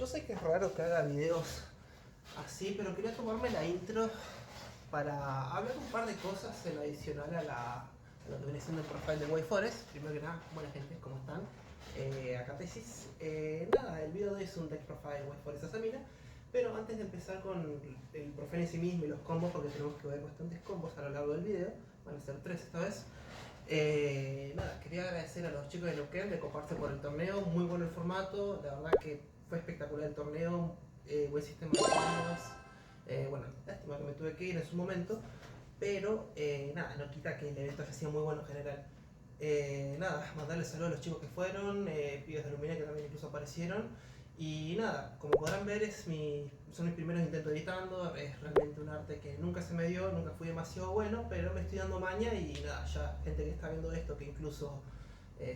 Yo sé que es raro que haga videos así, pero quería tomarme la intro para hablar un par de cosas en adicional a lo que viene siendo el profile de Wayforest. Primero que nada, buena gente, ¿cómo están? Acá Tesis. Nada, el video de hoy es un text profile de Wayforest Asamina, pero antes de empezar con el profile en sí mismo y los combos, porque tenemos que ver bastantes combos a lo largo del video, van a ser 3 esta vez. Nada, quería agradecer a los chicos de Neuquén de coparse por el torneo, muy bueno el formato, la verdad que fue espectacular el torneo, buen sistema de combos, bueno, lástima que me tuve que ir en su momento, pero nada, no quita que el evento haya sido muy bueno en general. Nada, mandarles saludos a los chicos que fueron, pibes de Lumina que también incluso aparecieron. Y nada, como podrán ver son mis primeros intentos editando, es realmente un arte que nunca se me dio, nunca fui demasiado bueno, pero me estoy dando maña y nada, ya gente que está viendo esto que incluso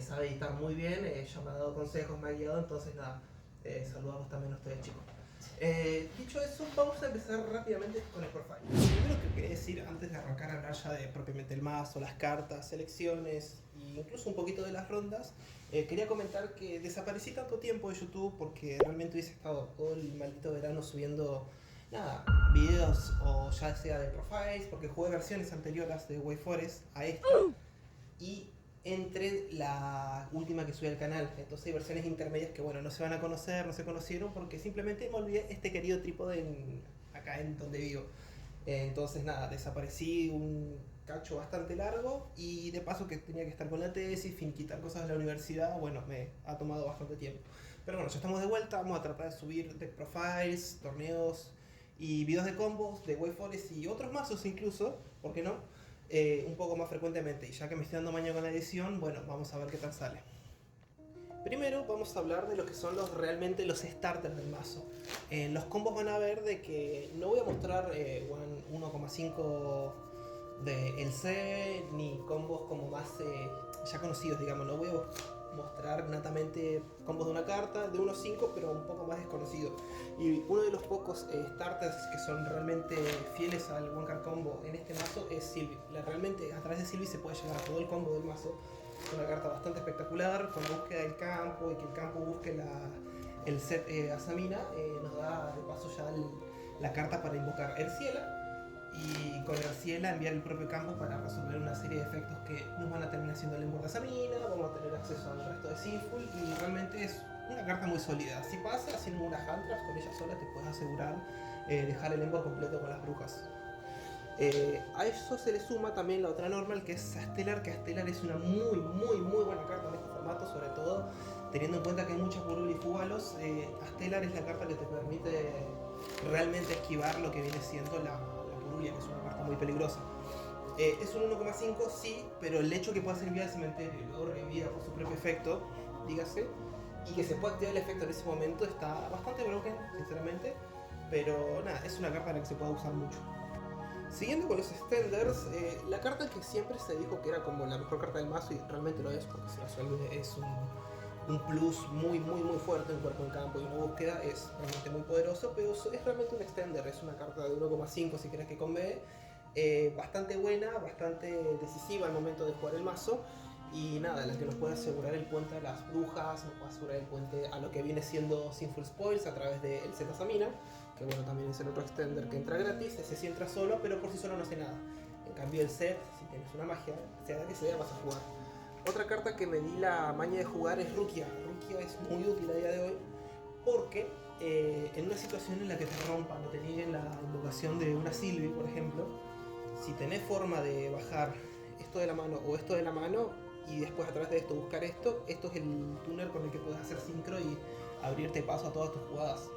sabe editar muy bien, ya me ha dado consejos, me ha guiado, entonces nada, saludamos también a ustedes chicos. Dicho eso, vamos a empezar rápidamente con el profile. Lo primero que quería decir antes de arrancar a hablar ya de propiamente el mazo, las cartas, selecciones e incluso un poquito de las rondas, quería comentar que desaparecí tanto tiempo de YouTube porque realmente hubiese estado todo el maldito verano subiendo nada, videos o ya sea de profiles, porque jugué versiones anteriores de Wayforest a esta y entre la última que subí al canal. Entonces hay versiones intermedias que bueno, no se van a conocer, no se conocieron porque simplemente me olvidé este querido trípode acá en donde vivo. Entonces nada, desaparecí un cacho bastante largo y de paso que tenía que estar con la tesis, finiquitar cosas de la universidad, bueno, me ha tomado bastante tiempo. Pero bueno, ya estamos de vuelta, vamos a tratar de subir deck profiles, torneos y videos de combos, de Wayforest y otros mazos incluso, ¿por qué no? Un poco más frecuentemente. Y ya que me estoy dando maña con la edición, bueno, vamos a ver qué tal sale. Primero vamos a hablar de lo que son realmente los starters del mazo. En los combos van a ver de que no voy a mostrar 1,5 de el C ni combos como más ya conocidos, digamos. No voy a mostrar natamente combos de una carta de 1,5 pero un poco más desconocido. Y uno de los pocos starters que son realmente fieles al One Card Combo en este mazo es Sylvie. Realmente a través de Sylvie se puede llegar a todo el combo del mazo. Es una carta bastante espectacular, con la búsqueda del campo y que el campo busque el set Asamina, nos da de paso ya la carta para invocar Erciela y con Erciela enviar el propio campo para resolver una serie de efectos que nos van a terminar siendo el Embor Asamina, vamos a tener acceso al resto de Sinful y realmente es una carta muy sólida. Si pasa haciendo una Handtrap con ella sola te puedes asegurar dejar el Embor completo con las brujas. A eso se le suma también la otra normal que es Astelar, que Astelar es una muy buena carta en este formato, sobre todo teniendo en cuenta que hay muchas Burul y Fugalos. Astelar es la carta que te permite realmente esquivar lo que viene siendo la Purulia, que es una carta muy peligrosa. Es un 1,5 sí, pero el hecho que pueda ser enviada al cementerio y luego revivida por su propio efecto, dígase, y que se pueda activar el efecto en ese momento está bastante broken, sinceramente, pero nada, es una carta en la que se puede usar mucho. Siguiendo con los extenders, la carta que siempre se dijo que era como la mejor carta del mazo y realmente lo es porque se resuelve, es un plus muy fuerte en cuerpo en campo y una búsqueda, es realmente muy poderoso, pero es realmente un extender, es una carta de 1,5 si querés que convee, bastante buena, bastante decisiva al momento de jugar el mazo y nada, la que nos puede asegurar el puente a las brujas, nos puede asegurar el puente a lo que viene siendo Sinful Spoils a través del Z Samina, que bueno, también es el otro extender que entra gratis, ese sí entra solo, pero por sí solo no hace nada. En cambio el set, si tienes una magia, sea que sea, vas a jugar. Otra carta que me di la maña de jugar es Rukia. Rukia es muy útil a día de hoy porque en una situación en la que te rompan o te nieguen la invocación de una Sylvie, por ejemplo, si tenés forma de bajar esto de la mano o esto de la mano y después a través de esto buscar esto es el tuner con el que puedes hacer sincro y abrirte paso a todas tus jugadas.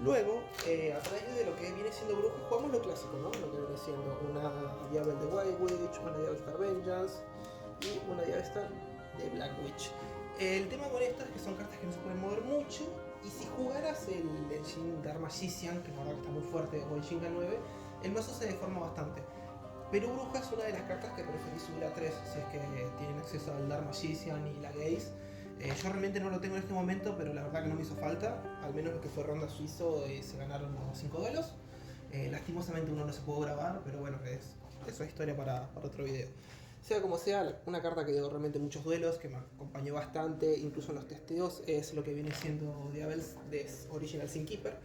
Luego, a través de lo que viene siendo Bruja, jugamos lo clásico, ¿no? Lo que viene siendo una Diabel de White Witch, una Diabel Star Vengeance y una Diabel Star de Black Witch. El tema con esto es que son cartas que no se pueden mover mucho y si jugaras el Shin Dharma Magician, que la verdad que está muy fuerte, o el Shingan 9, el mazo se deforma bastante. Pero Bruja es una de las cartas que preferí subir a 3 si es que tienen acceso al Dharma Magician y la Gaze. Yo realmente no lo tengo en este momento, pero la verdad que no me hizo falta. Al menos lo que fue ronda suizo se ganaron los 5 duelos. Lastimosamente uno no se pudo grabar, pero bueno, eso es historia para otro video. Sea como sea, una carta que dio realmente muchos duelos, que me acompañó bastante, incluso en los testeos, es lo que viene siendo Diablos de Original Sin Keeper.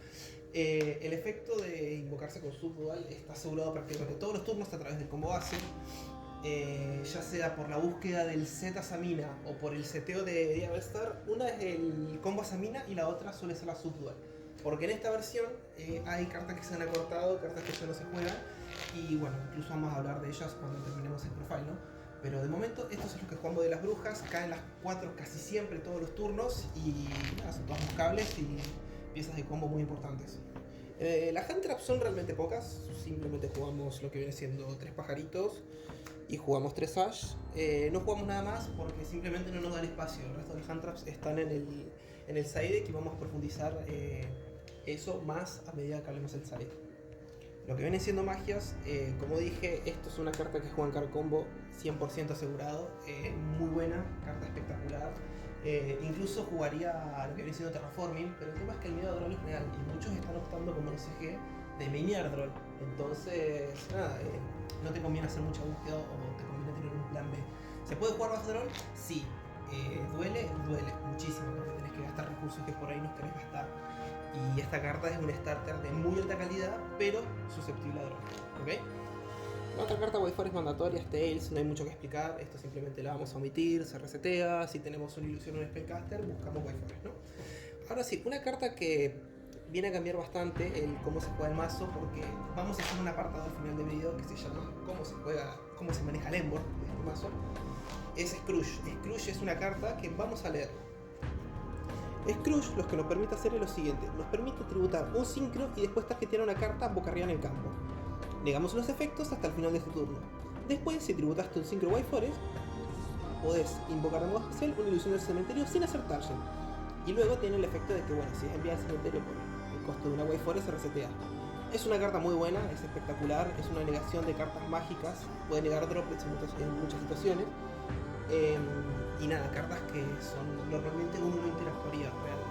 El efecto de invocarse con Subdual está asegurado prácticamente todos los turnos a través del combo base. Ya sea por la búsqueda del Z Samina o por el seteo de Diablo Star, una es el combo Samina y la otra suele ser la Subdual. Porque en esta versión hay cartas que se han acortado, cartas que ya no se juegan, y bueno, incluso vamos a hablar de ellas cuando terminemos el profile, ¿no? Pero de momento estos es lo que jugamos de las brujas, caen las 4 casi siempre todos los turnos y nada, son todos buscables y piezas de combo muy importantes. Las hand traps son realmente pocas, simplemente jugamos lo que viene siendo 3 pajaritos y jugamos 3 Ash. No jugamos nada más porque simplemente no nos da el espacio. El resto de las hand traps están en el side deck y vamos a profundizar eso más a medida que hablemos del side. Lo que vienen siendo magias, como dije, esto es una carta que juega en card combo 100% asegurado, muy buena, carta espectacular. Incluso jugaría a lo que viene siendo Terraforming, pero el tema es que el miedo a Droll es real y muchos están optando como los CG de minear Droll. Entonces, nada, no te conviene hacer mucha búsqueda o te conviene tener un plan B. ¿Se puede jugar bajo Droll? Sí. Duele muchísimo, porque tenés que gastar recursos que por ahí no querés gastar. Y esta carta es un starter de muy alta calidad, pero susceptible a Droll, ¿ok? La otra carta Wayfarer es mandatoria, es Tails, no hay mucho que explicar, esto simplemente la vamos a omitir, se resetea, si tenemos una ilusión o un spellcaster, buscamos Wayfarer, ¿no? Ahora sí, una carta que viene a cambiar bastante el cómo se juega el mazo, porque vamos a hacer un apartado al final del video que se llama cómo se maneja el Embor de este mazo, es Scrooge. Scrooge es una carta que vamos a leer. Scrooge lo que nos permite hacer es lo siguiente, nos permite tributar un sincro y después tarjetear una carta boca arriba en el campo. Negamos los efectos hasta el final de este turno. Después, si tributaste un Synchro Wayforest, podés invocar de modo especial una ilusión del cementerio sin hacer target. Y luego tiene el efecto de que, bueno, si es enviada al cementerio por el costo de una Wayforest se resetea. Es una carta muy buena, es espectacular, es una negación de cartas mágicas, puede negar droplets en muchas situaciones. Y nada, cartas que son normalmente uno no interactuaría realmente.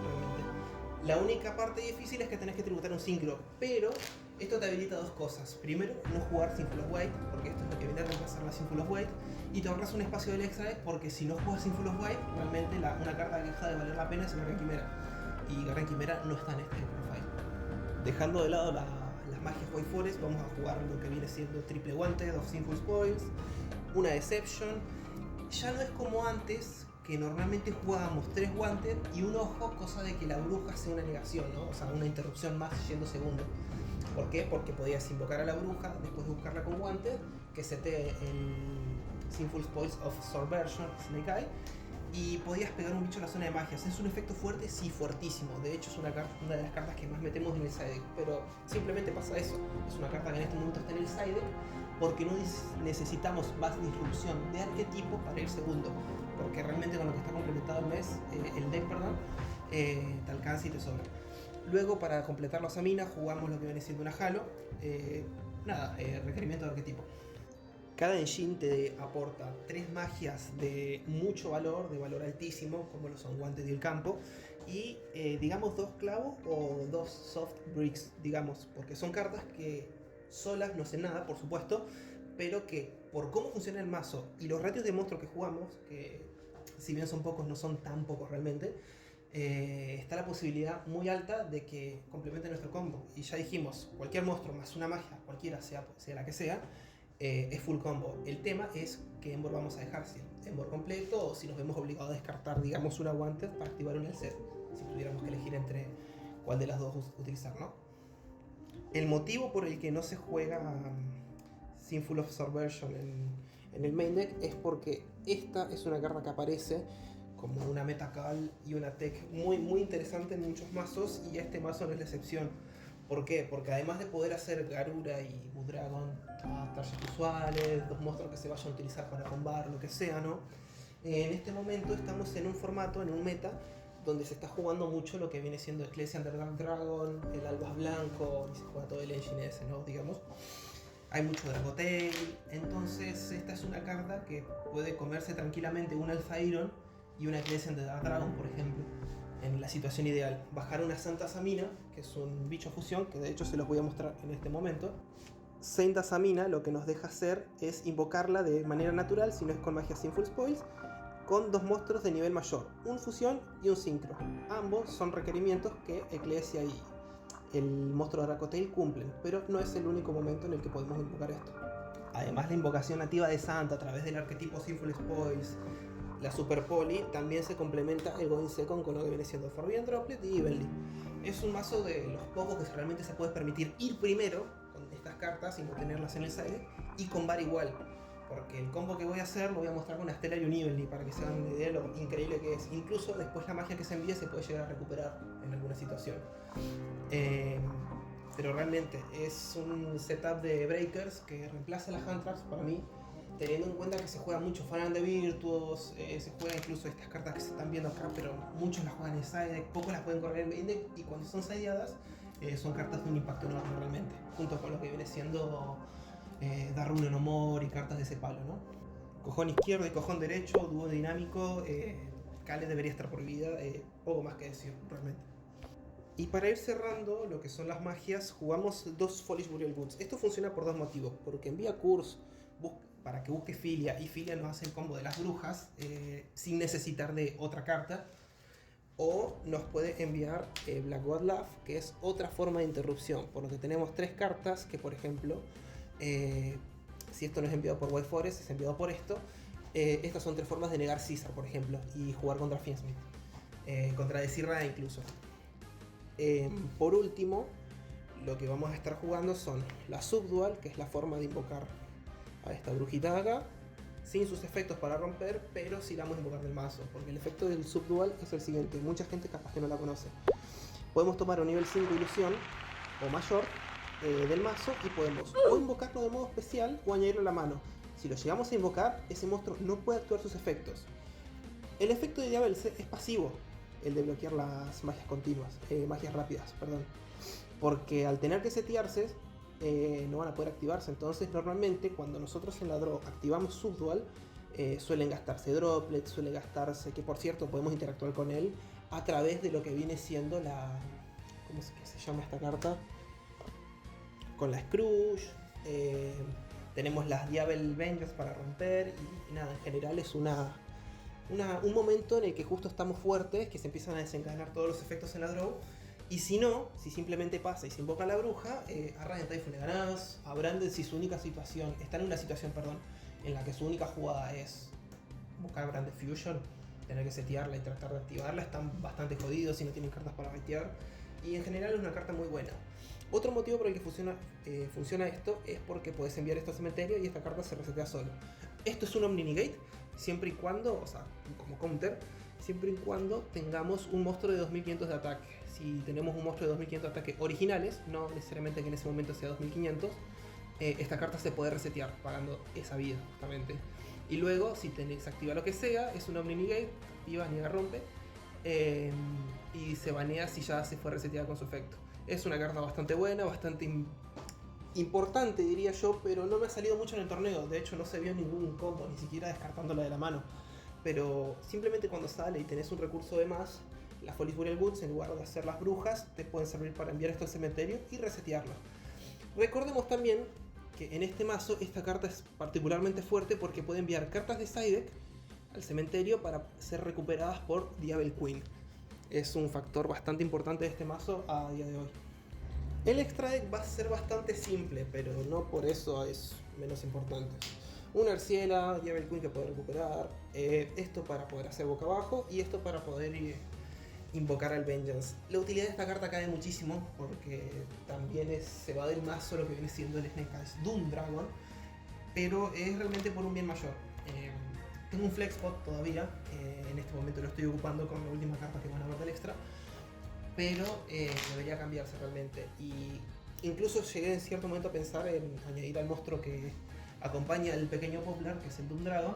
La única parte difícil es que tenés que tributar un Synchro, pero esto te habilita dos cosas. Primero, no jugar Sinful of White, porque esto es lo que viene a reemplazar la Sinful of White, y te ahorras un espacio del extra deck, porque si no juegas Sinful of White, realmente una carta que deja de valer la pena es Garden Quimera. Y Garden Quimera no está en este profile. Dejando de lado las magias Wayforest, vamos a jugar lo que viene siendo triple Wanted, of Sinful Spoils, una Deception. Ya no es como antes, que normalmente jugábamos 3 Wanted y un ojo, cosa de que la bruja sea una negación, ¿no? O sea, una interrupción más yendo segundo. ¿Por qué? Porque podías invocar a la bruja después de buscarla con Wanted, que setee el Sinful Spoils of Subversion, Snake Eye, y podías pegar un bicho en la zona de magias. ¿Es un efecto fuerte? Sí, fuertísimo. De hecho, es una de las cartas que más metemos en el side deck, pero simplemente pasa eso. Es una carta que en este momento está en el side deck porque no necesitamos más disrupción de arquetipo para ir segundo, porque realmente con lo que está complementado el deck, te alcanza y te sobra. Luego, para completar la Samina, jugamos lo que viene siendo una Halo. Requerimiento de arquetipo. Cada engine te aporta 3 magias de mucho valor, de valor altísimo, como lo son Wanted y el campo, y digamos 2 clavos o 2 soft bricks, digamos, porque son cartas que solas no hacen nada, por supuesto, pero que por cómo funciona el mazo y los ratios de monstruos que jugamos, que si bien son pocos, no son tan pocos realmente, está la posibilidad muy alta de que complemente nuestro combo. Y ya dijimos, cualquier monstruo más una magia, cualquiera sea la que sea, es full combo. El tema es qué Embor vamos a dejar, si Embor completo o si nos vemos obligados a descartar, digamos, una Wanted para activar un set, si tuviéramos que elegir entre cuál de las dos utilizar, ¿no? El motivo por el que no se juega Sinful of Subversion en el main deck es porque esta es una carta que aparece como una metacal y una tech muy, muy interesante en muchos mazos, y este mazo no es la excepción. ¿Por qué? Porque además de poder hacer Garura y Budragon a targets usuales, 2 monstruos que se vayan a utilizar para combar, lo que sea, ¿no? En este momento estamos en un formato, en un meta, donde se está jugando mucho lo que viene siendo Ecclesia Underground Dragon, el Albas Blanco, y se juega todo el engine ese, ¿no? Digamos. Hay mucho Dragotail, entonces esta es una carta que puede comerse tranquilamente un Alpha Iron y una Ecclesia Underground Dragon, por ejemplo, en la situación ideal. Bajar una Santa Samina, que es un bicho fusión, que de hecho se los voy a mostrar en este momento. Senda Samina lo que nos deja hacer es invocarla de manera natural, si no es con magia Sinful Spoils, con 2 monstruos de nivel mayor, un fusión y un sincro. Ambos son requerimientos que Ecclesia y el monstruo de Dracotail cumplen, pero no es el único momento en el que podemos invocar esto. Además, la invocación nativa de Santa a través del arquetipo Sinful Spoils, la Super Poli, también se complementa el Going Second con lo que viene siendo Forbidden Droplet y Evenly. Es un mazo de los pocos que realmente se puede permitir ir primero con estas cartas y no tenerlas en el side, y combar igual. Porque el combo que voy a hacer lo voy a mostrar con Stellar y un Evenly para que se hagan una idea de lo increíble que es. Incluso después la magia que se envíe se puede llegar a recuperar en alguna situación. Pero realmente es un setup de breakers que reemplaza las hand traps para mí, teniendo en cuenta que se juega mucho Fan de Virtuos, se juega incluso estas cartas que se están viendo acá, pero muchos las juegan en side deck, pocos las pueden correr en main deck, y cuando son sideadas son cartas de un impacto enorme realmente, junto con lo que viene siendo Darrune no More y cartas de ese palo, ¿no? Cojón izquierdo y cojón derecho, dúo dinámico, Kale debería estar por vida, poco más que decir realmente. Y para ir cerrando lo que son las magias, jugamos 2 Foolish Burial Goods. Esto funciona por 2 motivos, porque envía Curse para que busque Filia, y Filia nos hace el combo de las brujas sin necesitar de otra carta, o nos puede enviar Black God Love, que es otra forma de interrupción, por lo que tenemos 3 cartas que, por ejemplo, si esto no es enviado por White Forest, es enviado por esto. Estas son 3 formas de negar Caesar, por ejemplo, y jugar contra Fiendsmith, contra Desirra incluso. Por último, lo que vamos a estar jugando son la Subdual, que es la forma de invocar a esta brujita de acá, sin sus efectos para romper, pero sí la vamos a invocar del mazo, porque el efecto del Subdual es el siguiente, mucha gente capaz que no la conoce. Podemos tomar un nivel 5 ilusión o mayor del mazo y podemos o invocarlo de modo especial o añadirlo a la mano. Si lo llegamos a invocar, ese monstruo no puede actuar sus efectos. El efecto de Diabel es pasivo, el de bloquear las magias continuas, magias rápidas, perdón, porque al tener que setearse no van a poder activarse. Entonces normalmente cuando nosotros en la draw activamos Subdual, suelen gastarse droplets, suele gastarse, que por cierto podemos interactuar con él a través de lo que viene siendo la, ¿cómo es que se llama esta carta? Con la Scrooge, tenemos las Diabel Vengeance para romper, y nada, en general es un momento en el que justo estamos fuertes, que se empiezan a desencadenar todos los efectos en la draw. Y si no, si simplemente pasa y se invoca a la bruja, a Radiant Typhoon le ganás, a Branded si su única situación, está en una situación, perdón, en la que su única jugada es buscar Branded Fusion, tener que setearla y tratar de activarla, están bastante jodidos y no tienen cartas para baitear, y en general es una carta muy buena. Otro motivo por el que funciona esto es porque puedes enviar esto al cementerio y esta carta se resetea solo. Esto es un Omni Negate, siempre y cuando, o sea, como counter, siempre y cuando tengamos un monstruo de 2500 de ataque. Si tenemos un monstruo de 2500 de ataque originales, no necesariamente que en ese momento sea 2500, esta carta se puede resetear pagando esa vida justamente. Y luego, si tenés activa lo que sea, es un Omni Negate, activa, niega, rompe, y se banea si ya se fue reseteada con su efecto. Es una carta bastante buena, bastante importante diría yo, pero no me ha salido mucho en el torneo. De hecho no se vio ningún combo, ni siquiera descartándola de la mano. Pero simplemente cuando sale y tenés un recurso de más, las Foolish Burial Goods, en lugar de hacer las brujas, te pueden servir para enviar esto al cementerio y resetearlo. Recordemos también que en este mazo esta carta es particularmente fuerte porque puede enviar cartas de side deck al cementerio para ser recuperadas por Diabel Queen. Es un factor bastante importante de este mazo a día de hoy. El extra deck va a ser bastante simple, pero no por eso es menos importante. Una Arciela, Diabel Queen que puede recuperar, esto para poder hacer boca abajo y esto para poder invocar al Vengeance. La utilidad de esta carta cae muchísimo porque también se va del mazo lo que viene siendo el Snake Eyes Doom Dragon, pero es realmente por un bien mayor. Tengo un Flexpot todavía, en este momento lo estoy ocupando con la última carta que van a ver del extra, pero debería cambiarse realmente. Y incluso llegué en cierto momento a pensar en añadir al monstruo que acompaña al pequeño Poplar, que es el Doom Dragon,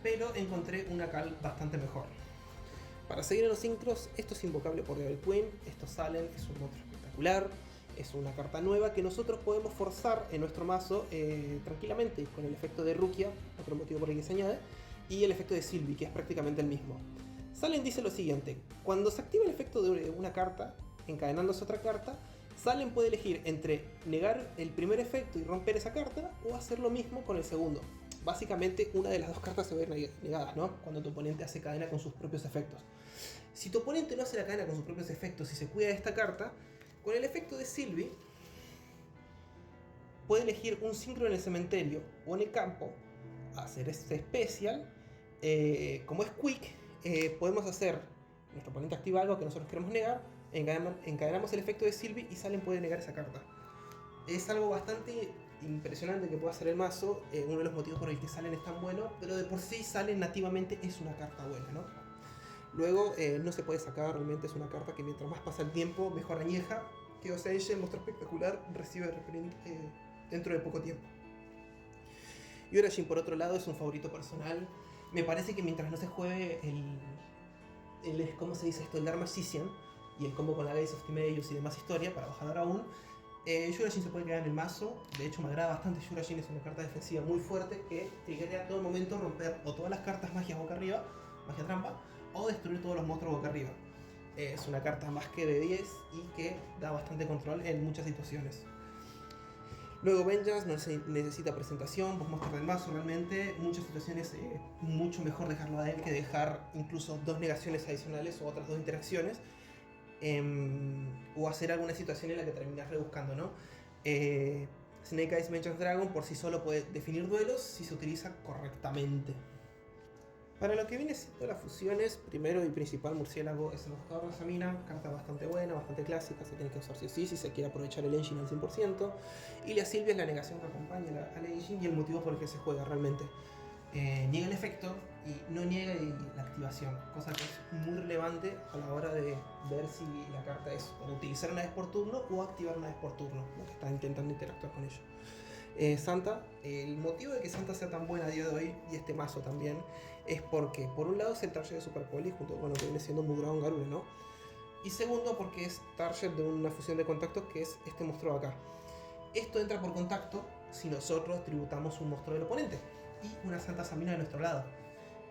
pero encontré una cal bastante mejor. Para seguir en los intros, esto es invocable por Diabel Queen, estos salen, es un monstruo espectacular, es una carta nueva que nosotros podemos forzar en nuestro mazo tranquilamente con el efecto de Rukia, otro motivo por el que se añade, y el efecto de Sylvie, que es prácticamente el mismo. Salen dice lo siguiente: cuando se activa el efecto de una carta, encadenándose otra carta, Salen puede elegir entre negar el primer efecto y romper esa carta o hacer lo mismo con el segundo. Básicamente una de las dos cartas se ven negadas, ¿no? Cuando tu oponente hace cadena con sus propios efectos. Si tu oponente no hace la cadena con sus propios efectos y se cuida de esta carta, con el efecto de Sylvie puede elegir un síncrono en el cementerio o en el campo, hacer este especial. Como es quick, podemos hacer, nuestro oponente activa algo que nosotros queremos negar, encadenamos el efecto de Sylvie y Salen puede negar esa carta. Es algo bastante impresionante que puede hacer el mazo, uno de los motivos por el que Salen es tan bueno, pero de por sí Salen nativamente es una carta buena, ¿no? Luego no se puede sacar, realmente es una carta que mientras más pasa el tiempo, mejor añeja. Que Osage, monstruo espectacular, recibe reprint dentro de poco tiempo. Yurajin, por otro lado, es un favorito personal. Me parece que mientras no se juegue ¿cómo se dice esto? El Dharma Scission y el combo con la Gaze of Timaeus y demás historia para bajar aún, Yurajin se puede quedar en el mazo. De hecho me agrada bastante. Yurajin es una carta defensiva muy fuerte que triggerea a todo momento romper o todas las cartas magias boca arriba, magia trampa, o destruir todos los monstruos boca arriba. Es una carta más que de 10 y que da bastante control en muchas situaciones. Luego Vengeance no necesita presentación, vos mostrar el mazo realmente. En muchas situaciones mucho mejor dejarlo a él que dejar incluso 2 negaciones adicionales o otras 2 interacciones. O hacer alguna situación en la que terminas rebuscando, ¿no? Snake Eyes Vengeance Dragon por sí solo puede definir duelos si se utiliza correctamente. Para lo que viene siendo las fusiones, primero y principal, Murciélago es el buscador de Samina, carta bastante buena, bastante clásica, se tiene que usar sí o sí si se quiere aprovechar el engine al 100%. Y la Sylvie es la negación que acompaña al engine y el motivo por el que se juega realmente. Niega el efecto y no niega la activación, cosa que es muy relevante a la hora de ver si la carta es o utilizar una vez por turno o activar una vez por turno, lo que está intentando interactuar con ello. Santa, el motivo de que Santa sea tan buena a día de hoy, y este mazo también, es porque por un lado es el target de Super Poli junto con lo que viene siendo Mudragon Garure, ¿no? Y segundo porque es target de una fusión de contactos que es este monstruo acá. Esto entra por contacto si nosotros tributamos un monstruo del oponente y una Santa Samina de nuestro lado.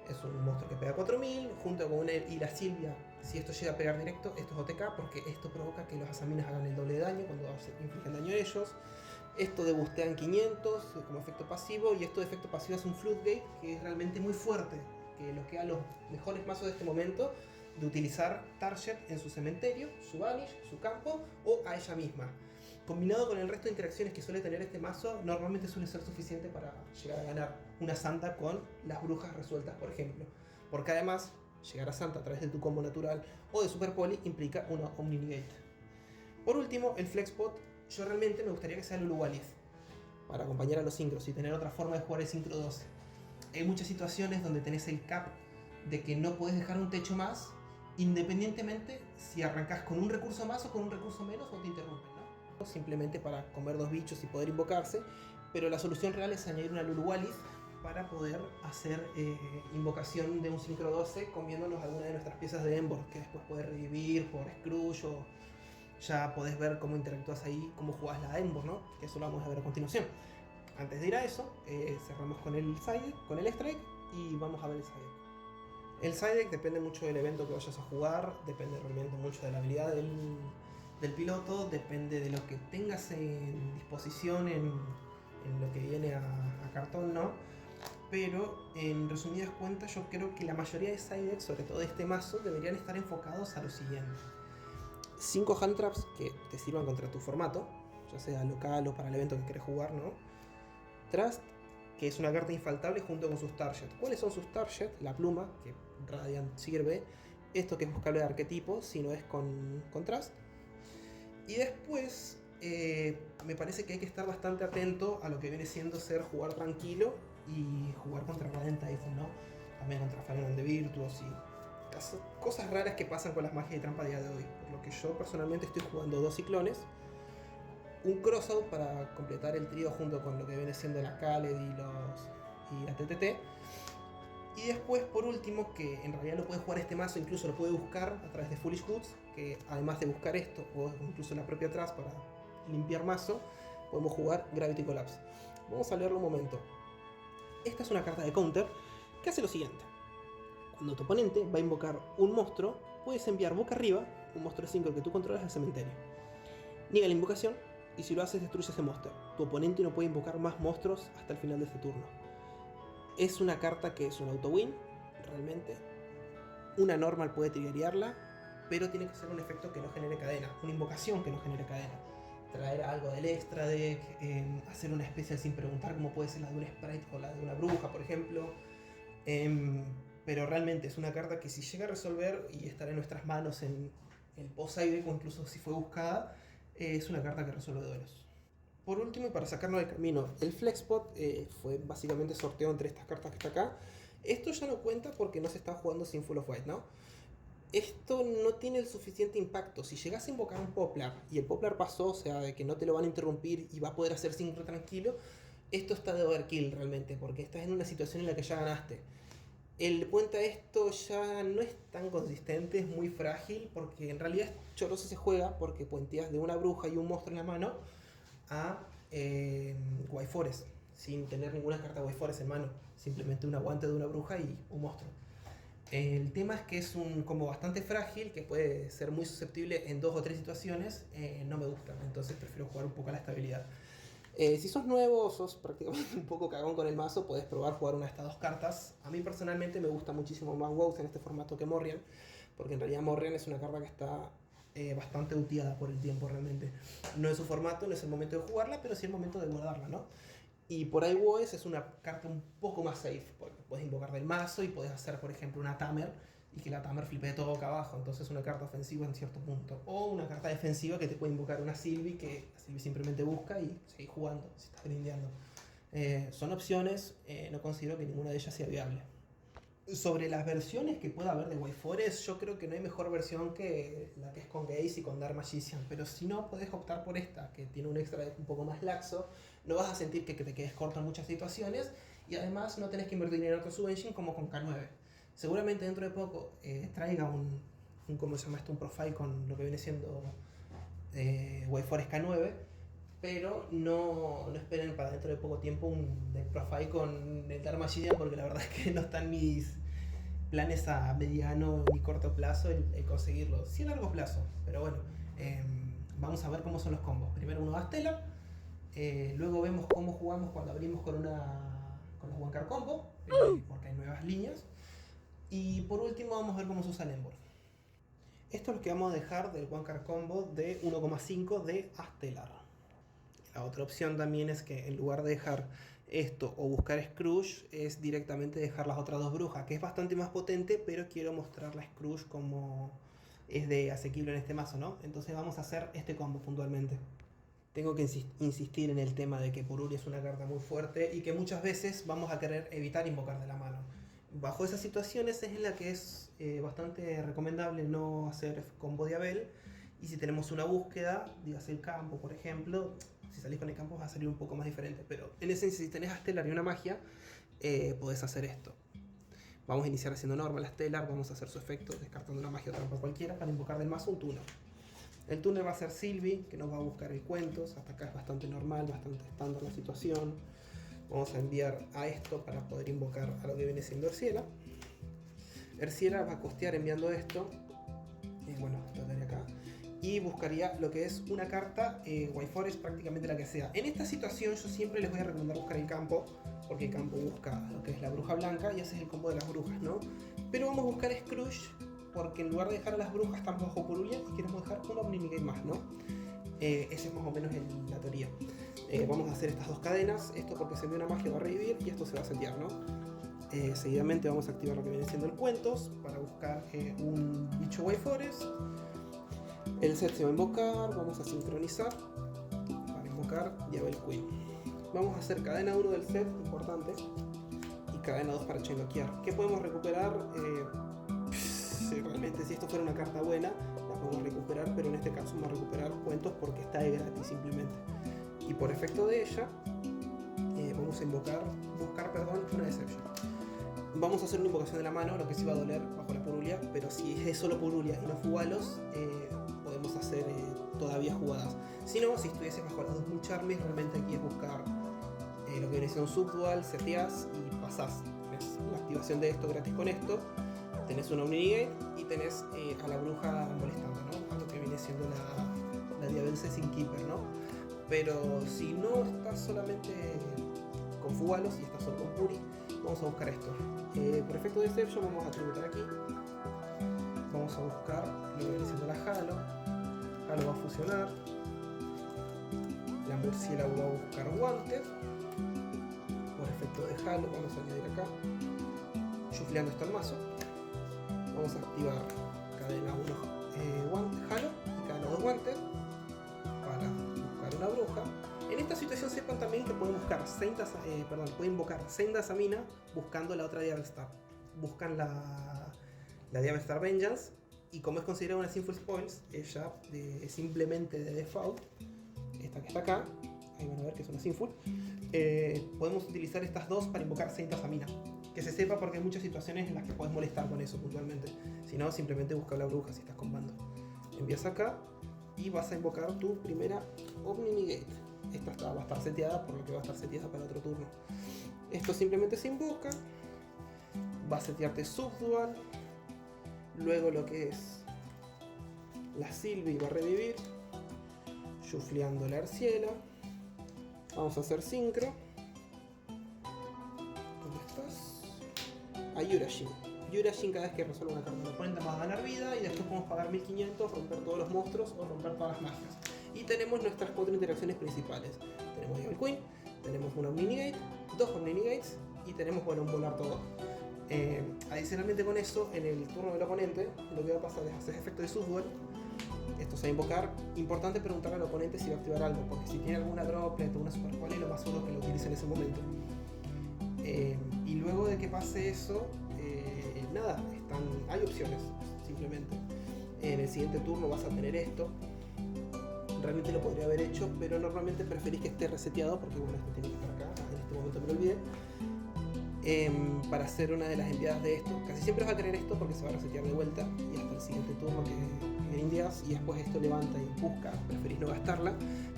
Es un monstruo que pega 4000 junto con una y la Sylvia. Si esto llega a pegar directo, esto es OTK porque esto provoca que los Asaminas hagan el doble de daño cuando infligen daño a ellos. Esto de bustean 500 como efecto pasivo, y esto de efecto pasivo es un Floodgate que es realmente muy fuerte, que lo que a los mejores mazos de este momento de utilizar Target en su cementerio, su Vanish, su campo o a ella misma. Combinado con el resto de interacciones que suele tener este mazo, normalmente suele ser suficiente para llegar a ganar una Santa con las brujas resueltas, por ejemplo. Porque además, llegar a Santa a través de tu combo natural o de Super Poli implica una Omni Negate. Por último, el Flexpot. Yo realmente me gustaría que sea Lulu Walith para acompañar a los sincros y tener otra forma de jugar el sincro 12. Hay muchas situaciones donde tenés el cap de que no puedes dejar un techo más, independientemente si arrancas con un recurso más o con un recurso menos o te interrumpen, ¿no? Simplemente para comer 2 bichos y poder invocarse, pero la solución real es añadir una Lulu Walith para poder hacer invocación de un sincro 12 comiéndonos alguna de nuestras piezas de Embor, que después puedes revivir por Scrooge o ya podés ver cómo interactúas ahí, cómo jugás la Embor, ¿no? Que eso lo vamos a ver a continuación. Antes de ir a eso, cerramos con el side, con el strike y vamos a ver el side deck. El side deck depende mucho del evento que vayas a jugar, depende realmente mucho de la habilidad del piloto, depende de lo que tengas en disposición en lo que viene a cartón, ¿no? Pero en resumidas cuentas yo creo que la mayoría de side decks, sobre todo de este mazo, deberían estar enfocados a lo siguiente. 5 hand traps que te sirvan contra tu formato, ya sea local o para el evento que querés jugar, ¿no? Trust, que es una carta infaltable junto con sus targets. ¿Cuáles son sus targets? La pluma, que Radiant sirve. Esto que es buscable de arquetipo, si no es con Trust. Y después, me parece que hay que estar bastante atento a lo que viene siendo ser jugar tranquilo y jugar contra Radiant Typhoon, ¿no? También contra Fallen de Virtuos y cosas raras que pasan con las magias de trampa a día de hoy. Por lo que yo personalmente estoy jugando 2 ciclones, un crossout para completar el trío junto con lo que viene siendo la Khaled y la TTT. Y después, por último, que en realidad lo puede jugar este mazo, incluso lo puede buscar a través de Foolish Goods, que además de buscar esto, o incluso la propia Trust para limpiar mazo, podemos jugar Gravity Collapse. Vamos a leerlo un momento. Esta es una carta de counter que hace lo siguiente. Cuando tu oponente va a invocar un monstruo, puedes enviar boca arriba un monstruo de 5 que tú controlas al cementerio. Niega la invocación, y si lo haces destruye ese monster. Tu oponente no puede invocar más monstruos hasta el final de este turno. Es una carta que es un auto-win, realmente. Una normal puede triggerearla, pero tiene que ser un efecto que no genere cadena, una invocación que no genere cadena. Traer algo del extra deck, hacer una especial sin preguntar, como puede ser la de un sprite o la de una bruja, por ejemplo. Pero realmente es una carta que si llega a resolver y estar en nuestras manos en el post-side o incluso si fue buscada, es una carta que resuelve duelos. Por último, y para sacarnos del camino, el Flexpot fue básicamente sorteado entre estas cartas que está acá. Esto ya no cuenta porque no se está jugando sin Full of White, ¿no? Esto no tiene el suficiente impacto. Si llegas a invocar un Poplar y el Poplar pasó, o sea, de que no te lo van a interrumpir y va a poder hacer sincro tranquilo, esto está de overkill realmente, porque estás en una situación en la que ya ganaste. El puente a esto ya no es tan consistente, es muy frágil, porque en realidad choroso se juega porque puenteas de una bruja y un monstruo en la mano a White Forest, sin tener ninguna carta White Forest en mano, simplemente un aguante de una bruja y un monstruo. El tema es que es un combo bastante frágil, que puede ser muy susceptible en 2 o 3 situaciones, no me gusta, entonces prefiero jugar un poco a la estabilidad. Si sos nuevo o sos prácticamente un poco cagón con el mazo, podés probar jugar una de estas 2 cartas. A mí personalmente me gusta muchísimo más Wows en este formato que Morrian, porque en realidad Morrian es una carta que está bastante utiada por el tiempo realmente. No es su formato, no es el momento de jugarla, pero sí el momento de guardarla, ¿no? Y por ahí Woes es una carta un poco más safe, porque puedes invocar del mazo y puedes hacer, por ejemplo, una Tamer y que la Tamer flipee todo boca abajo, entonces una carta ofensiva en cierto punto. O una carta defensiva que te puede invocar una Sylvie, que la Sylvie simplemente busca y sigue jugando, si estás grindeando. Son opciones, no considero que ninguna de ellas sea viable. Sobre las versiones que pueda haber de White Forest, yo creo que no hay mejor versión que la que es con Gaze y con Dark Magician, pero si no, podés optar por esta, que tiene un extra un poco más laxo, no vas a sentir que te quedes corto en muchas situaciones, y además no tenés que invertir en otro subengine como con K9. Seguramente dentro de poco traiga ¿cómo se llama esto? Un profile con lo que viene siendo White Forest K9, pero no esperen para dentro de poco tiempo un deck profile con el Dark Magician, porque la verdad es que no están mis planes a mediano ni corto plazo el conseguirlo. Sí a largo plazo, pero bueno, vamos a ver cómo son los combos. Primero uno da Stellar, luego vemos cómo jugamos cuando abrimos con los One Card Combo, porque hay nuevas líneas. Y por último vamos a ver cómo se usa el Embor. Esto es lo que vamos a dejar del One Card Combo de 1,5 de Astellar. La otra opción también es que en lugar de dejar esto o buscar Scrooge, es directamente dejar las otras 2 brujas, que es bastante más potente, pero quiero mostrar la Scrooge como es de asequible en este mazo, ¿no? Entonces vamos a hacer este combo puntualmente. Tengo que insistir en el tema de que Pururi es una carta muy fuerte y que muchas veces vamos a querer evitar invocar de la mano. Bajo esas situaciones es en la que es bastante recomendable no hacer combo de Abel, y si tenemos una búsqueda, dígase el campo por ejemplo, si salís con el campo va a salir un poco más diferente, pero en esencia si tenés a Stellar y una magia, podés hacer esto. Vamos a iniciar haciendo normal a Stellar, vamos a hacer su efecto descartando una magia o trampa cualquiera para invocar del mazo un tuner. El tuner va a ser Sylvie, que nos va a buscar el cuentos, hasta acá es bastante normal, bastante estándar la situación. Vamos a enviar a esto para poder invocar a lo que viene siendo Erciela. Erciela va a costear enviando esto, bueno, lo tendría acá, y buscaría lo que es una carta White Forest, prácticamente la que sea. En esta situación yo siempre les voy a recomendar buscar el campo, porque el campo busca lo que es la bruja blanca y ese es el combo de las brujas, ¿no? Pero vamos a buscar Scrooge, porque en lugar de dejar a las brujas estamos bajo Purulia y queremos dejar una Omnigate más, ¿no? Esa es más o menos la teoría. Vamos a hacer estas 2 cadenas, esto porque se envía una magia va a revivir y esto se va a setear, ¿no? Seguidamente vamos a activar lo que viene siendo el cuentos para buscar un bicho White Forest. El set se va a invocar, vamos a sincronizar para invocar Diabel Queen. Vamos a hacer cadena 1 del set, importante, y cadena 2 para chainlockear. ¿Qué podemos recuperar? Realmente si esto fuera una carta buena, la podemos recuperar, pero en este caso vamos a recuperar cuentos porque está de gratis simplemente. Y por efecto de ella, vamos a buscar una Deception. Vamos a hacer una invocación de la mano, lo que sí va a doler bajo la Purulia, pero si es solo Purulia y no Fugalos, podemos hacer todavía jugadas. Si no, si estuviese bajo las 2 Moon Charmies, realmente aquí es buscar lo que viene siendo un subdual, seteás y pasás. Tenés la activación de esto gratis con esto, tenés una Omnigate y tenés a la bruja molestando, ¿no? A lo que viene siendo la Diabellse sin Keeper, ¿no? Pero si no estás solamente con Fugalos y estás solo con Puri, vamos a buscar esto. Por efecto de Deception vamos a tributar aquí. Vamos a buscar lo que viene siendo la Halo. Halo va a fusionar. La Murciélago va a buscar Wanted. Por efecto de Halo vamos a añadir acá. Chufleando esto al mazo. Vamos a activar cadena 1 Halo y cadena 2 Wanted para buscar una bruja. En esta situación sepan también que pueden buscar pueden invocar Sendasamina buscando la otra Diabellstar. Buscan la Diabellstar Vengeance, y como es considerada una Sinful Spoils, ella simplemente de default, esta que está acá, ahí van a ver que es una Sinful, podemos utilizar estas dos para invocar Sendasamina. Que se sepa porque hay muchas situaciones en las que puedes molestar con eso puntualmente. Si no, simplemente busca la bruja si estás con bando. Envías acá y vas a invocar tu primera Omni-Negate. Esta va a estar seteada por lo que va a estar seteada para otro turno. Esto simplemente se invoca. Va a setearte Subdual. Luego lo que es la Sylvie va a revivir. Chufleando la Arciela. Vamos a hacer sincro. ¿Dónde estás? A Yurashin. Yurashin, cada vez que resuelve una carta del oponente va a ganar vida y después podemos pagar 1500, romper todos los monstruos o romper todas las magias. Y tenemos nuestras 4 interacciones principales. Tenemos Evil Queen, tenemos una Omni-Negate, 2 Omni-Negates y tenemos, bueno, un volar todo. Adicionalmente con eso, en el turno del oponente, lo que va a pasar es hacer efecto de Subdual. Esto se va a invocar. Importante preguntarle al oponente si va a activar algo, porque si tiene alguna droplet o una super quali, lo más seguro es que lo utilice en ese momento. Y luego de que pase eso, nada, hay opciones, simplemente. En el siguiente turno vas a tener esto. Realmente lo podría haber hecho, pero normalmente preferís que esté reseteado, porque bueno, esto tiene que estar acá, en este momento me lo olvidé. Para hacer una de las enviadas de esto, casi siempre vas a tener esto porque se va a resetear de vuelta y hasta el siguiente turno que envías, y después esto levanta y busca, preferís no gastarla,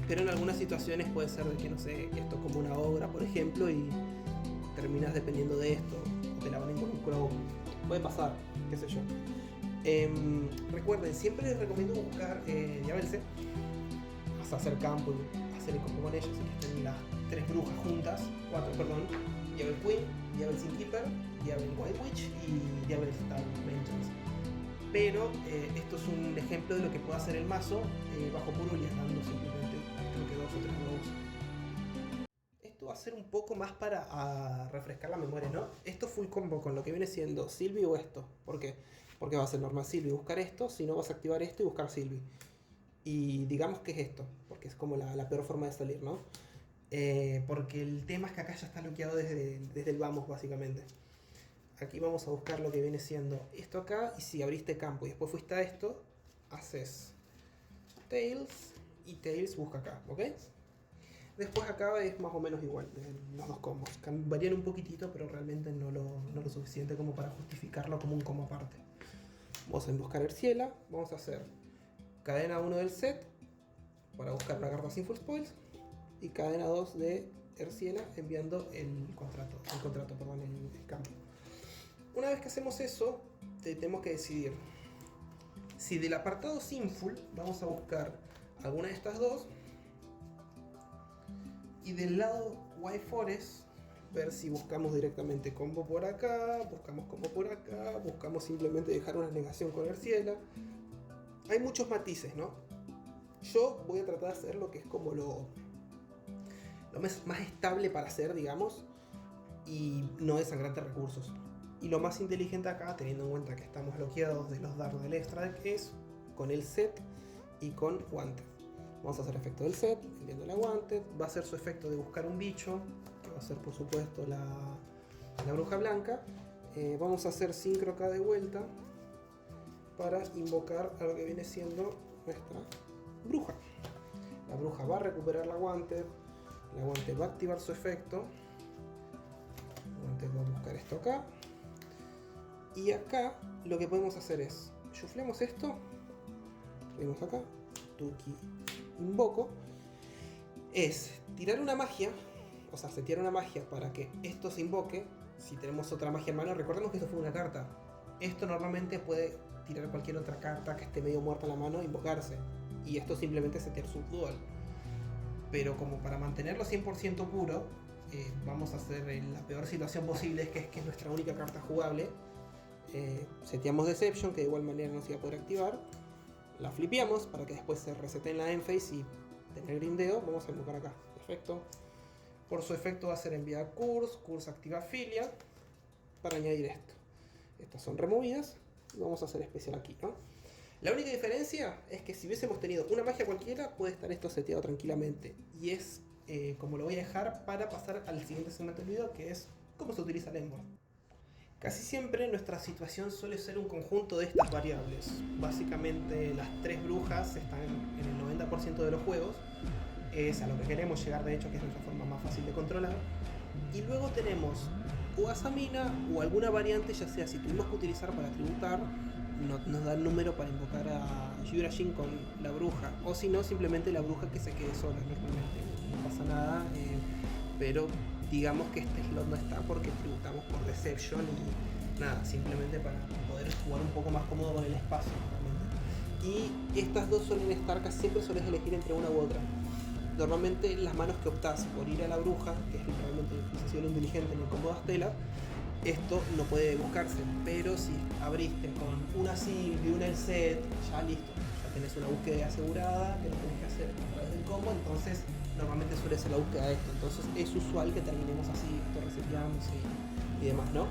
pero en algunas situaciones puede ser de que, no sé, esto como una obra, por ejemplo, y terminas dependiendo de esto, o te la van a involucrar, puede pasar, qué sé yo. Recuerden, siempre les recomiendo buscar Diabellse, hasta hacer campo y hacer el combo con ella, así que estén las 3 brujas juntas, 4, perdón, Diabel Queen, Diabel Sin Keeper, Diabel White Witch y Diabel Star Vengeance. Pero esto es un ejemplo de lo que puede hacer el mazo bajo Purulia, dando simplemente creo que 2 o 3 nuevos. Esto va a ser un poco más para refrescar la memoria, ¿no? Esto full combo con lo que viene siendo Sylvie o esto. ¿Por qué? Porque va a ser normal Sylvie buscar esto, si no vas a activar esto y buscar Sylvie. Y digamos que es esto, porque es como la peor forma de salir, ¿no? Porque el tema es que acá ya está bloqueado desde el vamos, básicamente. Aquí vamos a buscar lo que viene siendo esto acá, y si abriste campo y después fuiste a esto, haces Tails, y Tails busca acá, ¿ok? Después acá es más o menos igual, los dos combos. Varían un poquitito, pero realmente no lo suficiente como para justificarlo como un combo aparte. Vamos a buscar Erciela, vamos a hacer cadena 1 del set, para buscar una carta Sinful Spoils, y cadena 2 de Erciela enviando el campo. Una vez que hacemos eso, tenemos que decidir si del apartado Sinful vamos a buscar alguna de estas dos, y del lado White Forest ver si buscamos directamente combo por acá, buscamos combo por acá, buscamos simplemente dejar una negación con Erciela. Hay muchos matices, ¿no? Yo voy a tratar de hacer lo que es como lo más estable para hacer, digamos, y no desangrante recursos. Y lo más inteligente acá, teniendo en cuenta que estamos bloqueados de los dardos del extra deck, es con el set y con Wanted. Vamos a hacer efecto del set, enviando la Wanted, va a hacer su efecto de buscar un bicho, que va a ser por supuesto la bruja blanca. Vamos a hacer sincro acá de vuelta para invocar a lo que viene siendo nuestra bruja. La bruja va a recuperar la Wanted va a activar su efecto, la Wanted va a buscar esto acá, y acá lo que podemos hacer es, chuflemos esto, vemos acá, Tuki invoco, es tirar una magia, o sea, setear una magia para que esto se invoque. Si tenemos otra magia en mano, recordemos que esto fue una carta, esto normalmente puede tirar cualquier otra carta que esté medio muerta en la mano e invocarse. y esto simplemente es setear subdual. Pero como para mantenerlo 100% puro, vamos a hacer en la peor situación posible, que es nuestra única carta jugable. Seteamos Deception, que de igual manera no se va a poder activar. La flipeamos para que después se resete en la endphase y tener grindeo. Vamos a invocar acá, efecto. Por su efecto va a ser enviar Curse activa Filia, para añadir esto. Estas son removidas. Vamos a hacer especial aquí, ¿no? La única diferencia es que si hubiésemos tenido una magia cualquiera, puede estar esto seteado tranquilamente. Y es como lo voy a dejar para pasar al siguiente segmento del video, que es cómo se utiliza el Endboard. Casi siempre nuestra situación suele ser un conjunto de estas variables. Básicamente las 3 brujas están en el 90% de los juegos. Es a lo que queremos llegar, de hecho, que es nuestra forma más fácil de controlar. Y luego tenemos o Asamina o alguna variante, ya sea si tuvimos que utilizar para tributar, nos da el número para invocar a Yurajin con la bruja, o si no, simplemente la bruja que se quede sola normalmente. No pasa nada, pero digamos que este slot no está porque tributamos por Deception y nada, simplemente para poder jugar un poco más cómodo con el espacio realmente. Y estas dos suelen estar, casi siempre sueles elegir entre una u otra. Normalmente las manos que optás por ir a la bruja, que es realmente iniciación inteligente en el combo de Astela, esto no puede buscarse, pero si abriste con una Sylvie, una El Set, ya listo, ya tenés una búsqueda asegurada que no tenés que hacer a través del combo, entonces normalmente suele ser la búsqueda de esto, entonces es usual que terminemos así, esto reseteamos y demás, ¿no?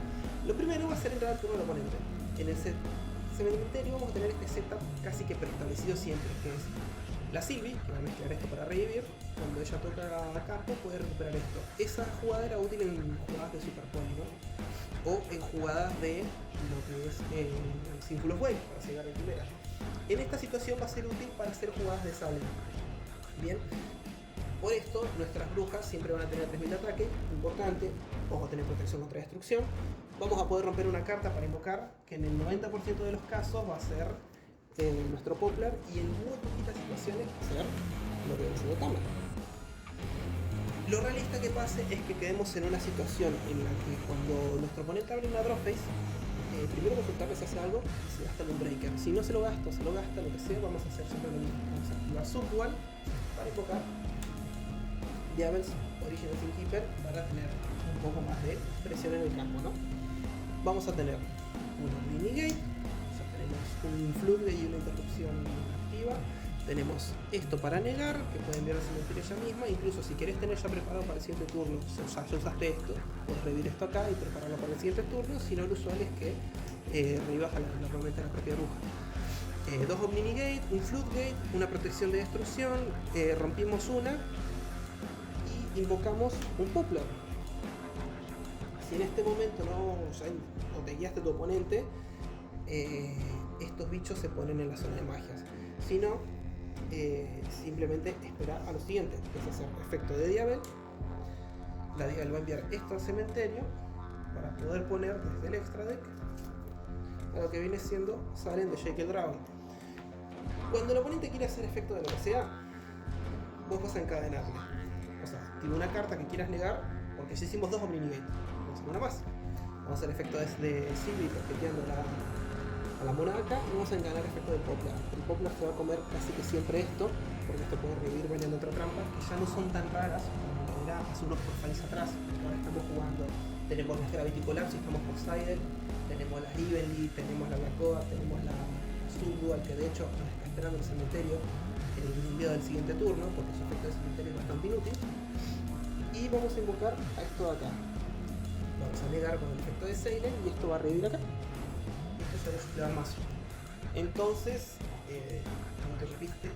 Lo primero va a ser entrar al turno del oponente. En el cementerio vamos a tener este setup casi que preestablecido siempre, que es la Sylvie, que va a mezclar esto para revivir. Cuando ella toca a campo puede recuperar esto. Esa jugada era útil en jugadas de Super Pony, ¿no? O en jugadas de lo que es Sinful of Wave, para llegar en primera. En esta situación va a ser útil para hacer jugadas de sable. Bien, por esto nuestras brujas siempre van a tener 3000 de ataque, importante. Vamos a tener protección contra destrucción. Vamos a poder romper una carta para invocar, que en el 90% de los casos va a ser nuestro Poplar, y en muy poquitas situaciones va a ser lo que viene siendo Tama. Lo realista que pase es que quedemos en una situación en la que cuando nuestro oponente abre una draw phase, primero consultarle si hace algo y si gasta un breaker. Si no se lo gasta o se lo gasta, lo que sea, vamos a hacer siempre lo mismo. Vamos a activar Subdual para invocar Diablos Original Sin Keeper para tener un poco más de presión en el campo, ¿no? Vamos a tener una mini gate, ya tenemos un floodgate y una interrupción activa. Tenemos esto para negar, que puede enviar al cementerio ella misma. Incluso si querés tener ya preparado para el siguiente turno, ya usaste esto, puedes revivir esto acá y prepararlo para el siguiente turno. Si no, lo usual es que revivas normalmente a la propia bruja. Dos Omni Gate, un Floodgate, una protección de destrucción, rompimos una y invocamos un Poplar. Si en este momento no te guiaste tu oponente, estos bichos se ponen en la zona de magias. Si no, simplemente esperar a lo siguiente, que es hacer efecto de Diabel. La Diabel va a enviar esto al cementerio para poder poner desde el extra deck a lo que viene siendo Saren de Jake el Dragon. Cuando el oponente quiere hacer efecto de lo que sea, vos vas a encadenarle. O sea, tiene una carta que quieras negar, porque ya hicimos dos Omni-Negate, vamos a hacer una más. Vamos a hacer efecto de Sylvie tarjeteando a la mona acá, y vamos a enganar efecto del Poplar. El Poplar se va a comer casi que siempre esto, porque esto puede revivir bailando otra trampa, que ya no son tan raras como era hace unos profiles atrás. Ahora estamos jugando, tenemos la Gravity Collapse y estamos por Sidel, tenemos la Evenly, tenemos la Black Oa, tenemos la Subdual, que de hecho nos está esperando el cementerio en el envío del siguiente turno, porque su efecto de cementerio es bastante inútil. Y vamos a invocar a esto de acá. Vamos a negar con el efecto de Seilen y esto va a revivir acá. Esto se va a desplegar más. Entonces, como te repite,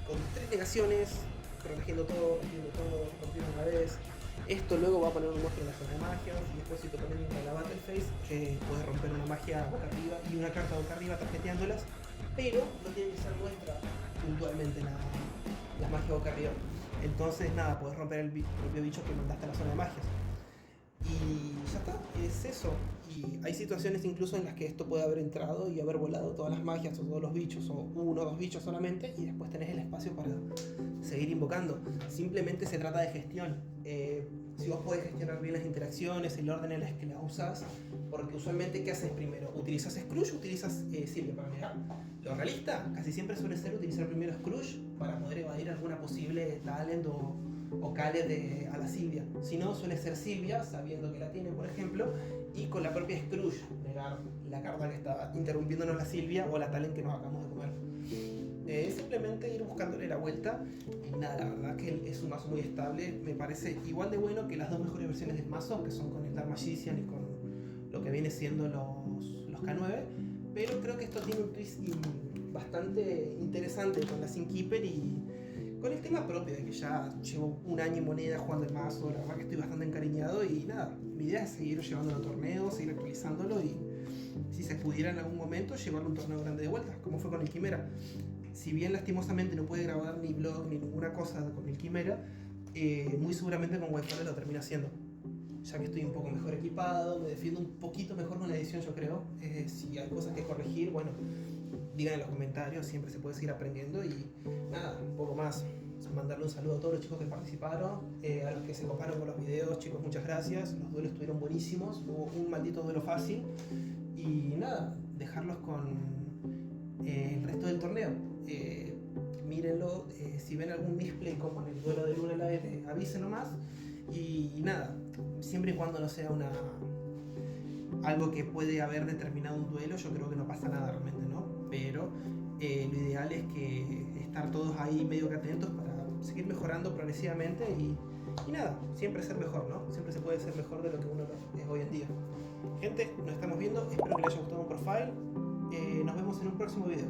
con 3 negaciones, protegiendo todo, rompiendo una vez. Esto luego va a poner un monstruo en la zona de magia, y después si te pones en la Battle Phase, puedes romper una magia boca arriba y una carta boca arriba tarjeteándolas, pero no tiene que ser nuestra puntualmente la magia boca arriba. Entonces nada, puedes romper el propio bicho que mandaste a la zona de magias. Y ya está, es eso. Y hay situaciones incluso en las que esto puede haber entrado y haber volado todas las magias o todos los bichos, o uno o dos bichos solamente, y después tenés el espacio para seguir invocando. Simplemente se trata de gestión. Si vos podés gestionar bien las interacciones, el orden en las que las usas, porque usualmente, ¿qué haces primero? ¿Utilizas Scrooge o utilizas Silvia para pegar? Lo realista casi siempre suele ser utilizar primero Scrooge para poder evadir alguna posible talent o cale a la Silvia. Si no, suele ser Silvia, sabiendo que la tiene, por ejemplo, y con la propia Scrooge negar la carta que está interrumpiéndonos la Silvia o la talent que nos acabamos de comer. Simplemente ir buscándole la vuelta y nada, la verdad que es un mazo muy estable, me parece igual de bueno que las dos mejores versiones del mazo, que son con el Dark Magician y con lo que viene siendo los K9, pero creo que esto tiene un twist bastante interesante con la Sinkeeper y con el tema propio de que ya llevo un año y moneda jugando el mazo, la verdad que estoy bastante encariñado y nada, mi idea es seguir llevándolo a torneos, seguir actualizándolo y si se pudiera en algún momento llevarlo a un torneo grande de vuelta, como fue con el Quimera. Si bien lastimosamente no puede grabar ni blog ni ninguna cosa con el Quimera, muy seguramente con Wi-Fi lo termina haciendo. Ya que estoy un poco mejor equipado, me defiendo un poquito mejor con la edición, yo creo. Si hay cosas que corregir, bueno, digan en los comentarios, siempre se puede seguir aprendiendo y nada, un poco más. Mandarle un saludo a todos los chicos que participaron, a los que se coparon con los videos, chicos, muchas gracias. Los duelos estuvieron buenísimos, hubo un maldito duelo fácil y nada, dejarlos con el resto del torneo. Mírenlo, si ven algún misplay como en el duelo de Luna Live, avisen nomás y nada, siempre y cuando no sea algo que puede haber determinado un duelo, yo creo que no pasa nada realmente, ¿no? Pero lo ideal es que estar todos ahí medio que atentos para seguir mejorando progresivamente y nada, siempre ser mejor, ¿no? Siempre se puede ser mejor de lo que uno es hoy en día. Gente, nos estamos viendo, espero que les haya gustado un profile, nos vemos en un próximo video.